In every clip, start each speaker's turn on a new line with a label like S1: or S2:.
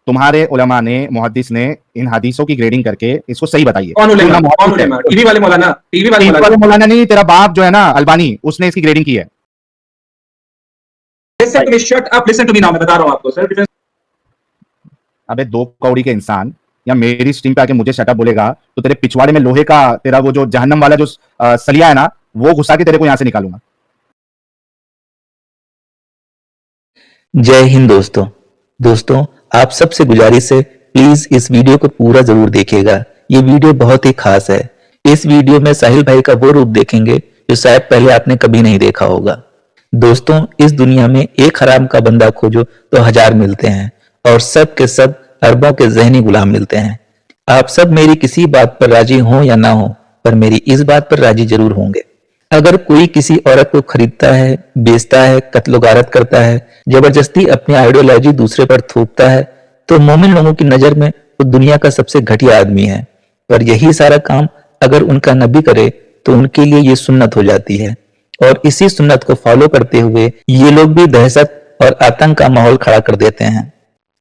S1: तुम्हारे उलमा ने, मुहद्दिस ने इन हदीसों की ग्रेडिंग करके इसको सही बताइए।
S2: कौन उलेमा? कौन उलेमा? टीवी वाले मौलाना? टीवी वाले
S1: मौलाना नहीं, तेरा बाप जो है ना अल्बानी, उसने इसकी ग्रेडिंग की है।
S2: Listen to me, shut up, listen to me now, मैं बता रहा हूं आपको सेल्फ डिफेंस।
S1: अबे दो कौड़ी के इंसान, या मेरी स्ट्रीम पे आके मुझे शटअप बोलेगा तो तेरे पिछवाड़े में लोहे का तेरा वो जो जहन्नम वाला जो सलिया है ना, वो घुसा के तेरे को यहां से निकालूंगा।
S3: जय हिंद दोस्तों आप सबसे गुजारिश है प्लीज इस वीडियो को पूरा जरूर देखिएगा। ये वीडियो बहुत ही खास है। इस वीडियो में साहिल भाई का वो रूप देखेंगे जो शायद पहले आपने कभी नहीं देखा होगा। दोस्तों, इस दुनिया में एक हराम का बंदा खोजो तो 1000 मिलते हैं और सब के सब अरबों के ज़हनी गुलाम मिलते हैं। आप सब मेरी किसी बात पर राजी हो या ना हो, पर मेरी इस बात पर राजी जरूर होंगे। अगर कोई किसी औरत को खरीदता है, बेचता है, कत्लो गारत करता है, जबरदस्ती अपनी आइडियोलॉजी दूसरे पर थोपता है, तो मोमिन लोगों की नजर में वो दुनिया का सबसे घटिया आदमी है। पर यही सारा काम अगर उनका नबी करे तो उनके लिए ये सुन्नत हो जाती है। और इसी सुन्नत को फॉलो करते हुए ये लोग भी दहशत और आतंक का माहौल खड़ा कर देते हैं।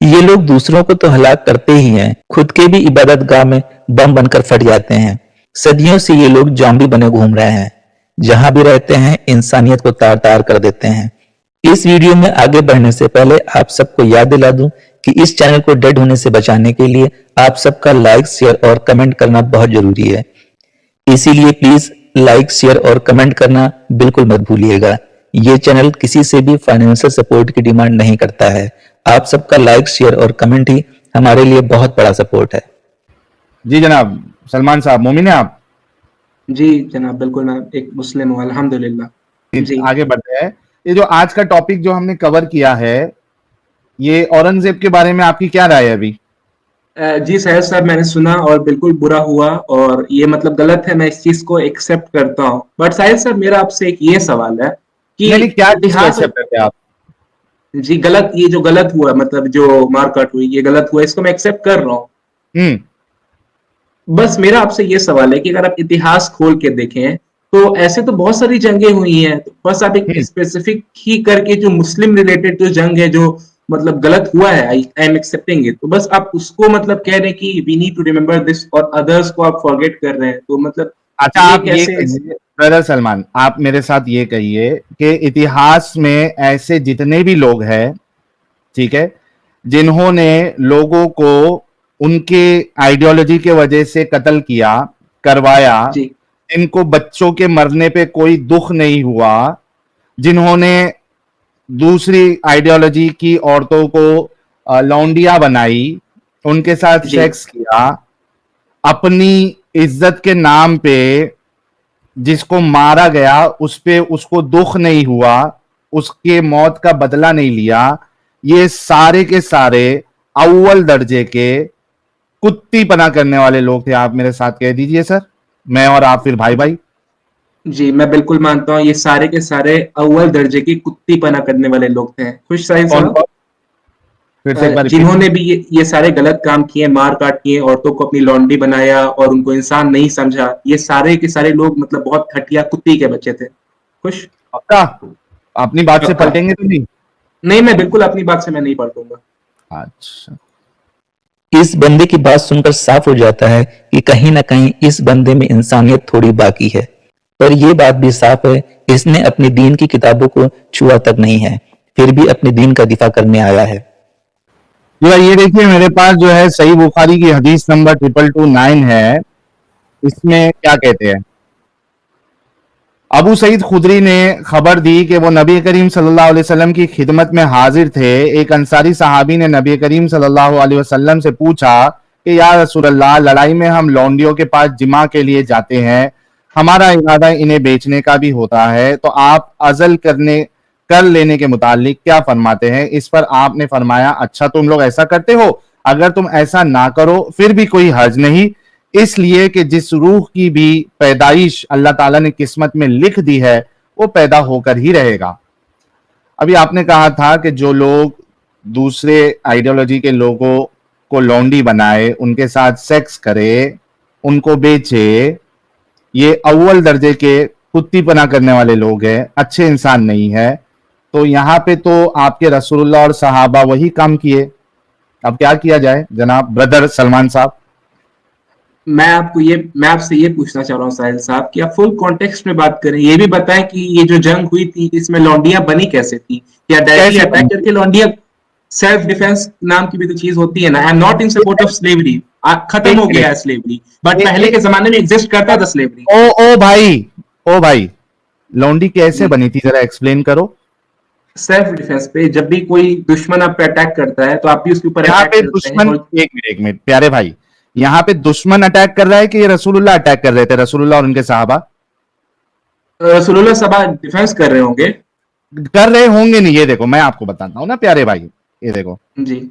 S3: ये लोग दूसरों को तो हलाक करते ही हैं, खुद के भी इबादत गाह में बम बनकर फट जाते हैं। सदियों से ये लोग जॉम्बी बने घूम रहे हैं, जहां भी रहते हैं इंसानियत को तार तार कर देते हैं। इस वीडियो में आगे बढ़ने से पहले आप सबको याद दिला दूं कि इस चैनल को डेड होने से बचाने के लिए आप सबका लाइक, शेयर और कमेंट करना बहुत जरूरी है। इसीलिए प्लीज लाइक, शेयर और कमेंट करना बिल्कुल मत भूलिएगा। ये चैनल किसी से भी फाइनेंशियल सपोर्ट की डिमांड नहीं करता है। आप सबका लाइक, शेयर और कमेंट ही हमारे लिए बहुत बड़ा सपोर्ट है।
S1: जी जनाब। सलमान साहब, मोमिन है आप?
S2: जी जनाब, बिल्कुल, मैं एक मुस्लिम हूँ अल्हम्दुलिल्लाह। जी
S1: आगे बढ़ते हैं। ये जो आज का टॉपिक जो हमने कवर किया है, ये औरंगजेब के बारे में आपकी क्या राय है अभी?
S2: जी साहिल साहब, मैंने सुना और बिल्कुल बुरा हुआ, और ये मतलब गलत है, मैं इस चीज को एक्सेप्ट करता हूँ। बट साहिल साहब, मेरा आपसे एक ये सवाल है कि
S1: नहीं, क्या
S2: इतिहास
S1: एक्सेप्ट करते हैं आप?
S2: जी गलत, ये जो गलत हुआ, मतलब जो मारकाट हुई, ये गलत हुआ, इसको मैं एक्सेप्ट कर रहा हूँ। बस मेरा आपसे ये सवाल है कि अगर आप इतिहास खोल के देखें तो ऐसे तो बहुत सारी जंगें हुई हैं, तो बस आप एक स्पेसिफिक ही करके जो मुस्लिम रिलेटेड जो जंग है, जो मतलब गलत हुआ है, आई एम एक्सेप्टिंग इट, तो बस आप उसको मतलब कह रहे हैं कि we need to remember this, और अदर्स को आप फॉरगेट कर रहे हैं, तो मतलब
S1: अच्छा, आप ये कहिए ब्रदर सलमान, आप मेरे साथ ये कहिए कि इतिहास में ऐसे जितने भी लोग हैं, ठीक है, जिन्होंने लोगों को उनके आइडियोलॉजी के वजह से कत्ल किया, करवाया, इनको बच्चों के मरने पे कोई दुख नहीं हुआ, जिन्होंने दूसरी आइडियोलॉजी की औरतों को लौंडिया बनाई, उनके साथ सेक्स किया, अपनी इज्जत के नाम पे जिसको मारा गया उस पे उसको दुख नहीं हुआ, उसके मौत का बदला नहीं लिया, ये सारे के सारे अव्वल दर्जे के कुत्तीपना करने वाले लोग थे। आप मेरे साथ कह दीजिए सर, मैं और आप फिर भाई भाई।
S2: जी मैं बिल्कुल मानता हूँ, ये सारे के सारे अव्वल दर्जे की कुत्तीपना करने वाले लोग थे। खुश साहिल साहब, जिन्होंने भी ये सारे गलत काम किए, मार काट किए, औरतों को अपनी लौंडी बनाया और उनको इंसान नहीं समझा, ये सारे के सारे लोग मतलब बहुत घटिया कुत्ती के बच्चे थे। खुश?
S1: पक्का अपनी बात से पलटेंगे तो नहीं?
S2: नहीं, मैं बिल्कुल अपनी बात से मैं नहीं पलटूंगा।
S1: अच्छा,
S3: इस बंदे की बात सुनकर साफ हो जाता है कि कहीं ना कहीं इस बंदे में इंसानियत थोड़ी बाकी है। पर यह बात भी साफ है, इसने अपनी दीन की किताबों को छुआ तक नहीं है, फिर भी अपने दीन का दिफा करने आया है।
S1: ये देखिए, मेरे पास जो है सही बुखारी की हदीस नंबर 2229 है। इसमें क्या कहते हैं, अबू सईद खुदरी ने खबर दी कि वो नबी करीम सल्लल्लाहु अलैहि वसल्लम की खिदमत में हाजिर थे। एक अंसारी सहाबी ने नबी करीम सल्लल्लाहु अलैहि वसल्लम से पूछा कि या रसूलल्लाह, लड़ाई में हम लौंडियों के पास जिमा के लिए जाते हैं, हमारा इरादा इन्हें बेचने का भी होता है, तो आप अज़ल कर लेने के मुतालिक क्या फरमाते हैं? इस पर आपने फरमाया, अच्छा तुम लोग ऐसा करते हो, अगर तुम ऐसा ना करो फिर भी कोई हर्ज नहीं, इसलिए कि जिस रूह की भी पैदाइश अल्लाह ताला ने किस्मत में लिख दी है वो पैदा होकर ही रहेगा। अभी आपने कहा था कि जो लोग दूसरे आइडियोलॉजी के लोगों को लौंडी बनाए, उनके साथ सेक्स करे, उनको बेचे, ये अव्वल दर्जे के कुत्तीपना करने वाले लोग हैं, अच्छे इंसान नहीं है। तो यहाँ पे तो आपके रसूलुल्लाह और सहाबा वही काम किए, अब क्या किया जाए जनाब ब्रदर सलमान साहब?
S2: मैं आपसे ये पूछना चाह रहा हूँ साहिल साहब कि आप फुल कॉन्टेक्स्ट में बात करें, ये भी बताएं कि ये जो जंग हुई थी इसमें लौंडियां बनी कैसे थी, या डायरेक्टली
S1: कैसे
S2: अटैक
S1: बनी?
S2: करके लौंडिया? सेल्फ डिफेंस नाम की भी तो चीज होती है ना। I am not in support of slavery, खत्म
S1: एक
S2: हो गया
S1: मिनट,
S2: है स्लेवरी, बट
S1: ए,
S2: पहले
S1: ए,
S2: के जमाने में एग्जिस्ट करता था स्लेवरी।
S1: ओ भाई, ओ भाई, लौंडी कैसे
S2: जी,
S1: बनी थी, जरा एक्सप्लेन करो।
S2: सेल्फ डिफेंस पे जब भी कोई दुश्मन आप पे अटैक करता है तो आप भी उसके ऊपर
S1: यहाँ
S2: अटैक
S1: पे
S2: करते हैं।
S1: दुश्मन,
S2: और
S1: एक मिनट प्यारे भाई, यहाँ पे दुश्मन अटैक कर रहा है कि ये रसूलुल्लाह अटैक कर रहे थे, रसूलुल्लाह और उनके साहबा?
S2: रसूलुल्लाह सभा डिफेंस कर रहे होंगे।
S1: कर रहे होंगे नहीं, ये देखो मैं आपको बताता हूं ना प्यारे भाई, ये देखो,
S2: जी,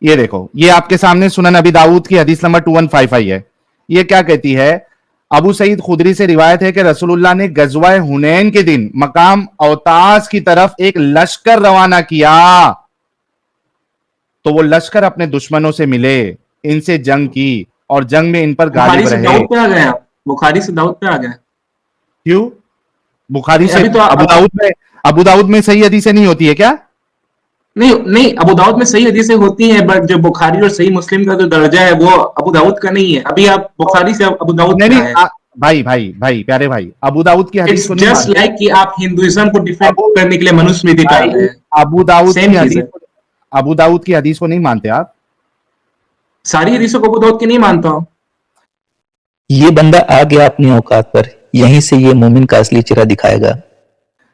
S1: ये देखो, ये आपके सामने सुनन अबी दाऊद की हदीस नंबर 2155 है। ये क्या कहती है? अबू सईद खुदरी से रिवायत है कि रसूलुल्लाह ने गजवा हुनैन के दिन मकाम औतास की तरफ एक लश्कर रवाना किया, तो वो लश्कर अपने दुश्मनों से मिले, इनसे जंग की और जंग में इन पर
S2: बुखारी
S1: गालिब
S2: से
S1: रहे।
S2: दाऊद पे आ गए आप, बुखारी से दाऊद पे आ गए।
S1: क्यों? बुखारी
S2: नहीं,
S1: से
S2: अभी तो
S1: अबू दाऊद में, अबू दाऊद में सही हदीसें नहीं होती है क्या?
S2: नहीं नहीं, अबू दाऊद में सही हदीसें होती हैं, बट जो बुखारी और सही मुस्लिम का जो दर्जा है वो अबू दाऊद का नहीं है। अभी आप बुखारी से अबू दाऊद
S1: नहीं
S2: पे
S1: नहीं,
S2: आए।
S1: भाई भाई भाई प्यारे भाई, अबू दाऊद की हदीस
S2: इट्स
S1: को नहीं
S2: जस्ट
S1: मानते?
S2: लाइक कि आप हिंदुइज्म को डिफेंड
S1: अबू
S2: करने के लिए मनुस्मृति डाल रहे
S1: भाई,
S2: हैं।
S1: अबू दाऊद
S2: सेम
S1: की
S2: चीज
S1: हदीस
S2: है।
S1: को, अबू दाऊद की हदीस को नहीं मानते आप?
S2: सारी हदीसों को अबू दाऊद की नहीं मानता हूं।
S3: ये बंदा आ गया अपनी औकात पर, यहीं से ये मोमिन का असली चेहरा दिखाएगा।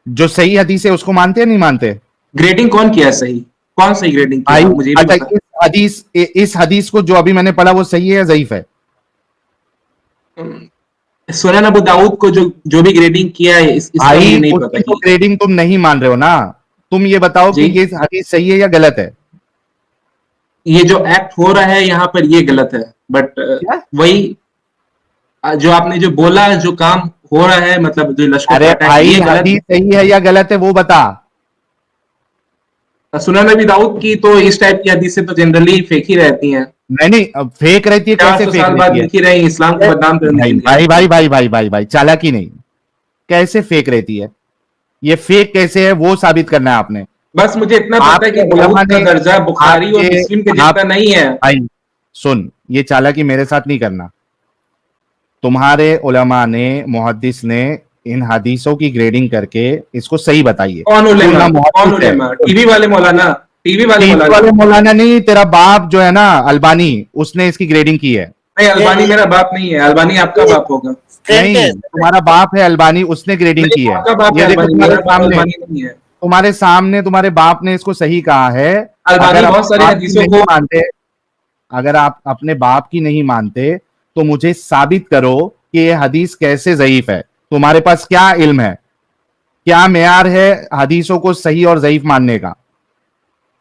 S1: जो सही हदीस है उसको मानते हैं नहीं मानते?
S2: ग्रेडिंग कौन किया सही, कौन सही ग्रेडिंग
S1: भाई
S2: किया, आप मुझे ये भी
S1: अच्छा,
S2: बता।
S1: इस हदीस को जो अभी मैंने पढ़ा वो सही है या ज़ईफ है?
S2: सुनन अबू दाऊद को जो जो भी ग्रेडिंग किया है इसका
S1: भाई
S2: मुझे नहीं पता
S1: उसकी तो
S2: कि।
S1: ग्रेडिंग तुम नहीं मान रहे हो ना, तुम ये बताओ कि
S2: जी,
S1: ये हदीस सही है या गलत है?
S2: ये जो एक्ट हो रहा है यहाँ पर ये गलत है, बट
S1: क्या?
S2: वही जो आपने जो बोला, जो काम हो रहा है, मतलब जो लश्कर
S1: अरे
S2: का अटैक,
S1: भाई
S2: ये गलत
S1: हदीस सही है या गलत है वो बता।
S2: है। सुनन नबी दाऊद की तो इस टाइप की हदीसें तो जनरली फेक ही रहती हैं।
S1: नहीं नहीं, अब फेक रहती है, कैसे
S2: 400
S1: फेक
S2: साल बाद
S1: रहती है?
S2: लिखी रही इस्लाम को बदनाम करने
S1: भाई
S2: के लिए।
S1: भाई भाई भाई भाई भाई भाई चालाकी नहीं, कैसे फेक रहती है? ये फेक कैसे है वो साबित करना है आपने।
S2: बस मुझे इतना पता है कि
S1: आपके उलमा
S2: दाऊद का
S1: ने,
S2: दर्जा बुखारी और
S1: आपके
S2: मुस्लिम के
S1: आप
S2: जितना नहीं है।
S1: भाई सुन, ये चालाकी मेरे साथ नहीं करना। तुम्हारे उलमा ने, मुहद्दिस ने इन हदीसों की ग्रेडिंग करके इसको सही बताइए।
S2: कौन
S1: तू
S2: उलेमा,
S1: ना
S2: कौन
S1: मुहद्दिस है,
S2: उलेमा? टीवी वाले मौलाना, टीवी वाले
S1: टीवी
S2: मौलाना।
S1: वाले मौलाना नहीं, तेरा बाप जो है ना अल्बानी, उसने इसकी ग्रेडिंग की है।
S2: नहीं, अल्बानी मेरा बाप नहीं है, अल्बानी आपका बाप होगा।
S1: नहीं, तुम्हारा बाप है अल्बानी, उसने ग्रेडिंग
S2: नहीं,
S1: की है।
S2: आपका बाप है
S1: ये देखो
S2: अल्बानी,
S1: तुम्हारे
S2: मेरा बाप
S1: सामने,
S2: अल्बानी नहीं है।
S1: तुम्हारे सामने तुम्हारे बाप ने इसको सही कहा है।
S2: अल्बानी
S1: अगर आप
S2: बहुत सारे
S1: बाप की
S2: हदीसों
S1: नहीं
S2: को।
S1: मानते, अगर आप अपने बाप की नहीं मानते तो मुझे साबित करो कि ये हदीस कैसे ज़ईफ है। तुम्हारे पास क्या इल्म है, क्या मेयार है हदीसों को सही और ज़ईफ मानने का?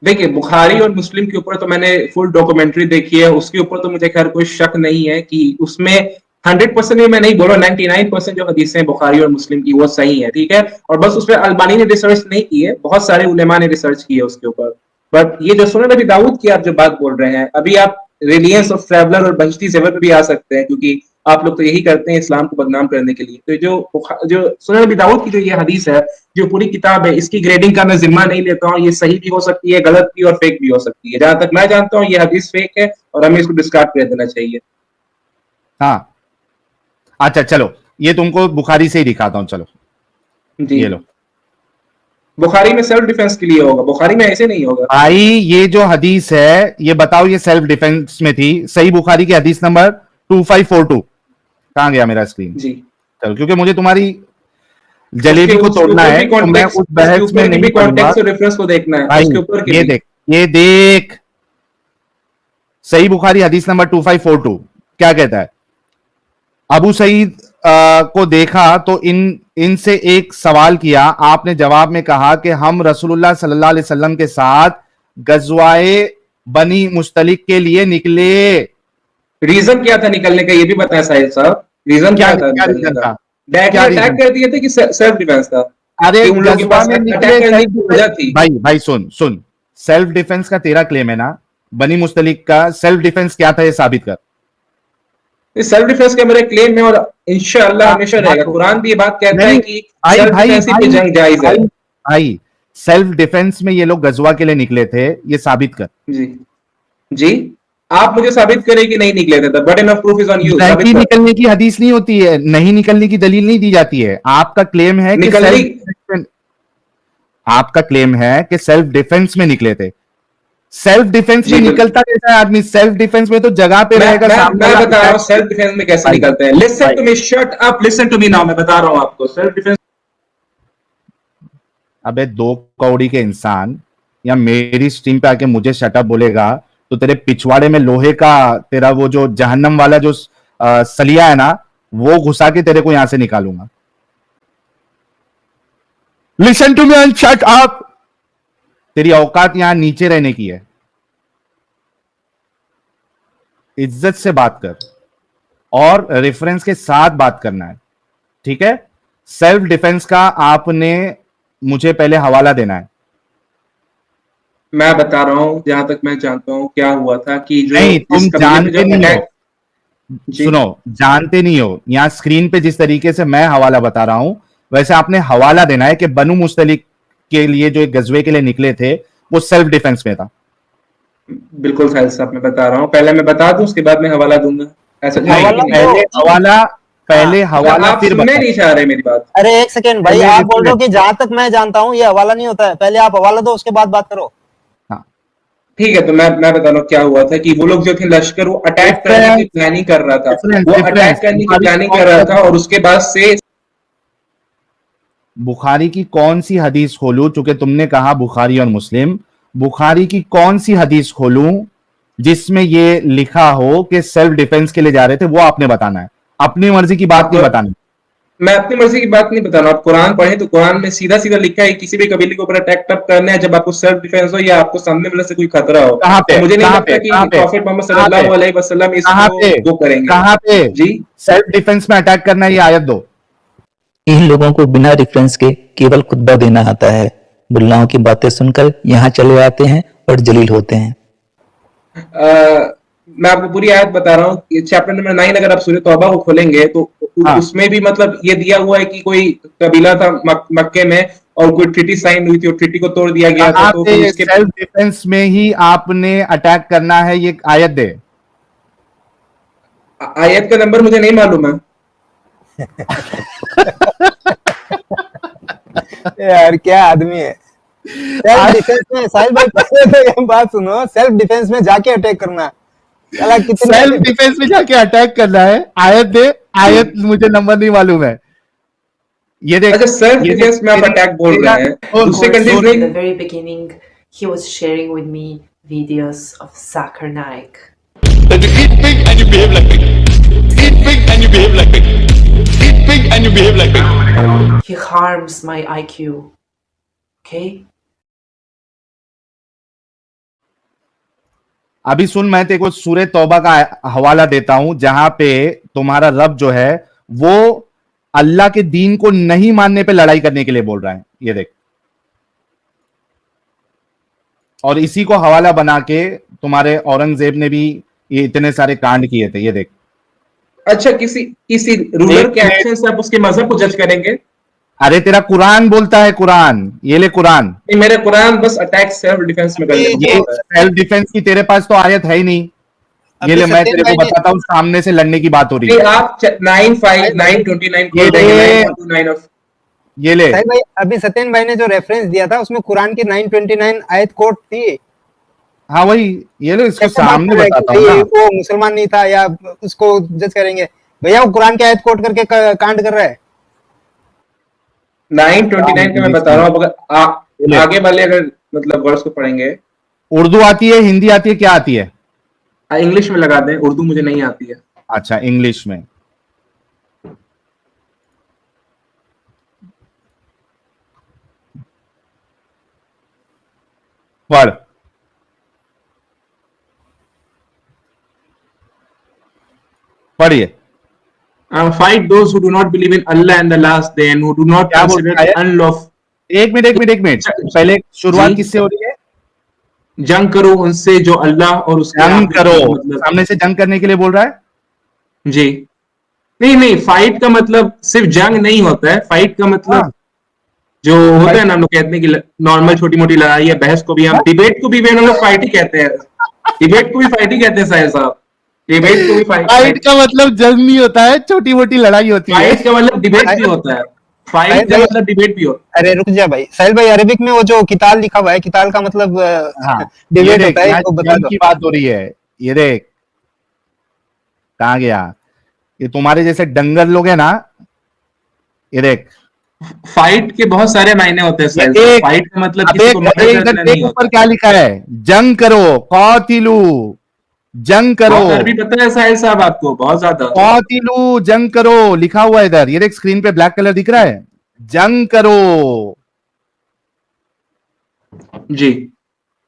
S2: देखिए, बुखारी और मुस्लिम के ऊपर तो मैंने फुल डॉक्यूमेंट्री देखी है, उसके ऊपर तो मुझे खैर कोई शक नहीं है कि उसमें 100% भी मैं नहीं बोल रहा, 99% जो हदीसें हैं बुखारी और मुस्लिम की वो सही है, ठीक है। और बस उसमें अल्बानी ने रिसर्च नहीं की है, बहुत सारे उलेमा ने रिसर्च की है उसके ऊपर। बट ये जो सुनन नबी दाऊद की आप जो बात बोल रहे हैं, अभी आप रिलियंस ऑफ ट्रैवलर और बहिश्ती ज़ेवर पे भी आ सकते हैं, क्योंकि आप लोग तो यही करते हैं इस्लाम को बदनाम करने के लिए। तो जो सुनन नबी दाऊद की जो ये हदीस है, जो पूरी किताब है, इसकी ग्रेडिंग का मैं जिम्मा नहीं लेता हूँ। ये सही भी हो सकती है, गलत भी और फेक भी हो सकती है। जहां तक मैं जानता हूँ ये हदीस फेक है और हमें इसको डिस्कार्ड कर देना चाहिए।
S1: हाँ, अच्छा चलो, ये तुमको बुखारी से ही दिखाता हूं, चलो
S2: जी,
S1: ये लो।
S2: बुखारी में सेल्फ डिफेंस के लिए होगा, बुखारी में ऐसे नहीं होगा।
S1: भाई ये जो हदीस है ये बताओ, ये सेल्फ डिफेंस में थी, सही बुखारी की हदीस नंबर 2542। कहां गया मेरा स्क्रीन?
S2: जी,
S1: चलो, क्योंकि मुझे तुम्हारी
S2: उसके
S1: जलेबी को
S2: उसके
S1: तोड़ना
S2: ऊपर
S1: है
S2: भी
S1: तो मैं
S2: कॉन्टेक्स्ट,
S1: उस
S2: उसके
S1: बहस में
S2: ऊपर की
S1: नहीं
S2: भी
S1: पढ़ूंगा।
S2: कॉन्टेक्स्ट और रेफरेंस को देखना है,
S1: भाई
S2: उसके ऊपर के
S1: ये
S2: भी।
S1: देख, ये देख, सही बुखारी हदीस नंबर 2542 क्या कहता है? अबू सईद को देखा तो इनसे एक सवाल किया, आपने जवाब में कहा कि हम रसूलुल्लाह सल्लल्लाहु अलैहि वसल्लम के साथ गजवाए बनी मुस्तलिक के लिए निकले।
S2: रीजन क्या था निकलने का, ये भी बताया साहिल साहब, रीजन
S1: क्या
S2: क्या था
S1: क्या
S2: निकलने
S1: रीजन
S2: का?
S1: था?
S2: डायरेक्टली
S1: क्या
S2: अटैक
S1: रीजन?
S2: कर दिए थे कि सेल्फ डिफेंस था?
S1: अरे
S2: कि उन लोगों के
S1: गजवा
S2: पास
S1: में
S2: अटैक
S1: निकले
S2: करने
S1: सेल्फ
S2: की
S1: डिफेंस।
S2: वजह थी।
S1: भाई भाई सुन सुन, सेल्फ डिफेंस का तेरा क्लेम है ना, बनी मुस्तलिक का सेल्फ डिफेंस क्या था ये साबित कर।
S2: सेल्फ डिफेंस का मेरा क्लेम है और इंशाअल्लाह हमेशा रहेगा।
S1: बात-
S2: कुरान भी ये बात कहता है
S1: नहीं
S2: कि
S1: भाई
S2: सेल्फ
S1: भाई
S2: डिफेंस ही पे
S1: भाई
S2: जंग जायज है।
S1: भाई भाई, सेल्फ डिफेंस में ये लोग गजवा के लिए निकले थे, ये साबित कर।
S2: जी जी, आप मुझे साबित करें कि नहीं निकले थे, but enough proof is on you.
S1: नहीं निकलने की हदीस नहीं होती है, नहीं निकलने की दलील नहीं दी जाती है। आपका क्लेम है कि आपका क्लेम है कि सेल्फ डिफेंस में निकले थे। सेल्फ डिफेंस में निकलता कैसा है आदमी? सेल्फ डिफेंस में तो जगह पे रहेगा।
S2: मैं बता रहा हूं सेल्फ डिफेंस में कैसे निकलते हैं। Listen to me, shut up, listen to me now. मैं बता रहा हूं आपको सेल्फ डिफेंस।
S1: अबे 2 कौड़ी के इंसान या मेरी स्ट्रीम पे आके मुझे शटअप बोलेगा तो तेरे पिछवाड़े में लोहे का तेरा वो जो जहन्नम वाला जो सलिया है ना, वो घुसा के तेरे को यहां से निकालूंगा। Listen to me and shut up. तेरी औकात यहां नीचे रहने की है। इज्जत से बात कर और रेफरेंस के साथ बात करना है, ठीक है? सेल्फ डिफेंस का आपने मुझे पहले हवाला देना है।
S2: मैं बता रहा हूं जहां तक मैं जानता हूं क्या हुआ था कि जो
S1: नहीं, तुम जानते नहीं हो।
S2: जी।
S1: सुनो, जानते नहीं हो। यहां स्क्रीन पे जिस तरीके से मैं हवाला बता रहा हूं वैसे आपने हवाला देना है कि बनु मुस्तलिक के लिए जो एक गजवे के लिए निकले थे वो सेल्फ डिफेंस में था।
S2: बिल्कुल साहिल साहब, मैं बता रहा हूं। पहले मैं बता दूं, उसके बाद मैं हवाला दूंगा। ऐसा
S1: पहले हवाला
S2: आप
S1: फिर
S2: सुनने नहीं चाह रहे मेरी बात।
S4: अरे एक सेकेंड भाई, आप बोल रहे हो कि जहां तक मैं जानता हूँ ये हवाला नहीं होता है। पहले आप हवाला दो, उसके बाद बात करो।
S2: ठीक है, तो मैं बता रहा हूँ क्या हुआ था कि वो लोग जो थे लश्कर, वो अटैक करने की प्लानिंग कर रहा था। वो अटैक करने की प्लानिंग कर रहा था और उसके बाद से
S1: बुखारी की कौन सी हदीस खोलूं? चूंकि तुमने कहा बुखारी और मुस्लिम, बुखारी की कौन सी हदीस खोलूं जिसमें ये लिखा हो कि सेल्फ डिफेंस के लिए जा रहे थे? वो आपने बताना है, अपनी मर्जी की बात नहीं बतानी।
S2: मैं अपनी मर्जी की बात नहीं बता रहा हूं। आप कुरान पढ़े तो कुरान में सीधा सीधा लिखा है किसी भी कबीले के ऊपर अटैक तब करना है जब आपको सेल्फ डिफेंस हो या आपको सामने वाले से कोई खतरा हो।
S1: कहां पे?
S2: तो मुझे नहीं लगता कि प्रॉफिट मोहम्मद सल्लल्लाहु अलैहि वसल्लम इसको वो करेंगे।
S1: कहां पे
S2: जी
S1: सेल्फ डिफेंस में अटैक करना है? ये आयत दो।
S3: इन लोगों को बिना रेफरेंस के केवल खुतबा देना आता है। मुल्लाओं की बातें सुनकर यहाँ चले आते हैं और जलील होते हैं।
S2: मैं आपको पूरी आयत बता रहा हूँ। चैप्टर नंबर 9 अगर आप सूरह तौबा को खोलेंगे तो उसमें भी मतलब ये दिया हुआ है कि कोई कबीला था मक्के में और कोई ट्रीटी साइन हुई थी और ट्रीटी को तोड़ दिया गया था। तो फिर उसके
S1: सेल्फ डिफेंस में ही आपने अटैक करना है, ये आयत दे।
S2: आयत का नंबर मुझे नहीं मालूम है।
S4: यार क्या आदमी है। सेल्फ डिफेंस में साहिल भाई, पहले तो ये बात सुनो, सेल्फ डिफेंस में जाके अटैक करना।
S1: सेल्फ डिफेंस में जाके अटैक करना है, आयत दे। आयत मुझे नंबर नहीं मालूम है। ये देख,
S2: अच्छा सेल्फ डिफेंस में आप अटैक बोल रहे हैं। दूसरे कंट्रीज में
S5: At the very beginning, he was sharing with me videos of Zakir Naik.
S6: That you eat pig and you behave like pig. Eat pig and you behave like pig. Eat pig and you behave like pig.
S5: He harms my IQ. Okay?
S1: अभी सुन, मैं तेरे को सूरह तौबा का हवाला देता हूं जहां पे तुम्हारा रब जो है वो अल्लाह के दीन को नहीं मानने पे लड़ाई करने के लिए बोल रहा है। ये देख, और इसी को हवाला बना के तुम्हारे औरंगजेब ने भी ये इतने सारे कांड किए थे। ये देख।
S2: अच्छा, किसी रूलर के एक्शन से आप उसके मजहब को जज करेंगे?
S1: अरे तेरा कुरान बोलता है, कुरान, ये ले कुरान।
S2: नहीं, मेरे कुरान बस अटैक सेल्फ डिफेंस में करने।
S1: ये सेल्फ डिफेंस की तेरे पास तो आयत है ही नहीं। ये ले, मैं तेरे को बताता हूँ, सामने से लड़ने की बात हो रही है।
S2: आप 9:5:9:29 खोल देंगे। 9:29
S1: ये ले
S4: भाई, अभी सत्यन भाई ने जो रेफरेंस दिया था उसमें कुरान की 9:29 आयत कोट थी।
S1: हाँ वही, ये लो, इसको सामने बताता हूँ ना।
S4: वो मुसलमान नहीं था या उसको जज करेंगे? भैया वो कुरान की आयत कोट करके कांड कर रहा है।
S2: 9:29 का मैं बता रहा हूँ। अगर आगे वाले अगर मतलब वर्ड्स को पढ़ेंगे।
S1: उर्दू आती है, हिंदी आती है, क्या आती है?
S2: इंग्लिश में लगा दें, उर्दू मुझे नहीं आती है।
S1: अच्छा, इंग्लिश में। पढ़। पढ़िए।
S2: Fight those who do not believe in Allah and the last day and who do not consider it unlawful.
S1: एक मिनट पहले शुरुआत किससे हो रही है?
S2: जंग करो उनसे जो अल्लाह और उसके
S1: जंग करो, मतलब सामने से जंग करने के लिए बोल रहा है
S2: जी। नहीं, फाइट का मतलब सिर्फ जंग नहीं होता है। फाइट का मतलब जो होता है ना, हम लोग कहते हैं कि नॉर्मल छोटी मोटी लड़ाई है, बहस को भी हम, डिबेट को भी हम लोग फाइट ही कहते हैं, डिबेट को भी फाइट ही कहते हैं साहिल साहब, डिबेट को भी
S1: फाइट का मतलब जंग नहीं होता है, छोटी मोटी लड़ाई होती है।
S2: फाइट का मतलब डिबेट भी होता है, फाइट का मतलब डिबेट भी होता है।
S4: अरे रुक जा भाई साहिल भाई, अरेबिक में वो जो किताल लिखा हुआ है, किताल का मतलब
S1: हाँ, ये
S4: डिबेट
S1: देख
S4: होता है,
S1: यहाँ
S4: इसको बता
S1: जंग
S4: दो।
S1: की बात हो रही है, ये देख कहाँ गया, ये तुम्हारे जैसे डंगर लोग हैं ना, ये देख
S2: फाइट के बहुत सारे मायने होते हैं साहिल साहब, फाइट का मतलब किसी को मदद
S1: इधर
S2: करना
S1: देख
S2: नहीं
S1: ऊपर
S2: होता।
S1: क्या लिखा है, जंग करो, कौतिलू, जंग करो,
S2: बहुत अरबी पता है साहिल साहब आपको, बहुत ज्यादा।
S1: कौतिलू, जंग करो लिखा हुआ है इधर, ये देख स्क्रीन पे ब्लैक कलर दिख रहा है, जंग करो,
S2: जी,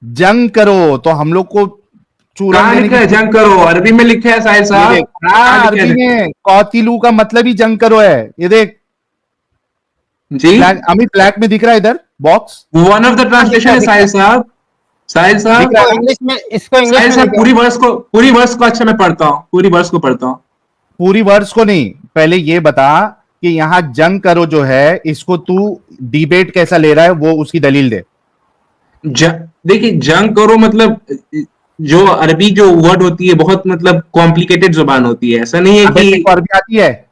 S1: जंग करो, तो हम लोग को चूरन
S2: कहाँ
S1: देने
S2: लिखा है
S1: की,
S2: जंग करो? अरबी में लिखा है साहिल
S1: ये
S2: साहब,
S1: देख,
S2: कहाँ
S1: हाँ
S2: लिखा
S1: अरबी
S2: है?
S1: में कौतिलू का मतलब ही जंग करो है, ये देख
S2: जी,
S1: ब्लैक, अमित ब्लैक में दिख रहा है इधर box,
S2: one of the translation है साहिल साहब, साहिल साहब,
S1: दिख रहा है?
S4: इंग्लिश में, इसको इंग्लिश
S2: साहिल
S4: में
S2: साहब
S4: लिखा
S2: पूरी वर्ष को अच्छा मैं पढ़ता हूँ, पूरी वर्ष को पढ़ता हूँ।
S1: पूरी वर्ड्स को नहीं, पहले ये बता कि यहां जंग करो जो है, इसको तू डिबेट कैसा ले रहा है, वो उसकी दलील दे।
S2: देखिए जंग करो मतलब, जो अरबी जो वर्ड होती है बहुत मतलब कॉम्प्लिकेटेड जुबान होती है, ऐसा नहीं है
S1: अबे
S2: कि
S1: तेरे को अरबी आती है?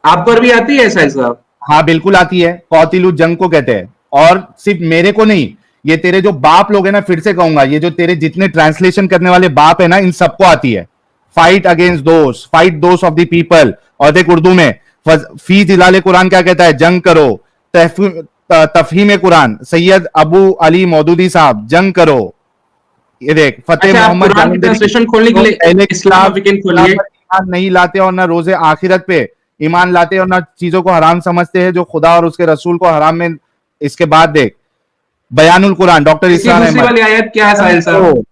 S2: आपको अरबी आती है साहिल साहब?
S1: हाँ बिल्कुल आती है, कौतिलू जंग को कहते हैं, और सिर्फ मेरे को नहीं, ये तेरे जो बाप लोग हैं ना, फिर से कहूंगा, ये जो तेरे जितने ट्रांसलेशन करने वाले बाप है ना, इन सबको आती है। फाइट अगेंस्ट दोस्त, फाइट दोस्त ऑफ द पीपल, और देख उर्दू में फी जिलाल कुरान क्या कहता है, जंग करो, तफहीम कुरान सैयद अबू अली मौदूदी साहब, जंग करो, ये देख फतेह
S2: अच्छा, आप
S1: मोहम्मद
S2: कुरान की ट्रांसलेशन खोलने के लिए इस्लाम वीकेंड खोलिए।
S1: ईमान नहीं लाते और ना रोजे आखिरत पे ईमान लाते और ना चीजों को हराम समझते हैं जो खुदा और उसके रसूल को हराम में, इसके बाद देख बयानुल कुरान डॉक्टर
S2: इसकी
S1: इस्रार
S2: दूसरी
S1: अहमद,
S2: वाली आयत क्या है साहिल साहब?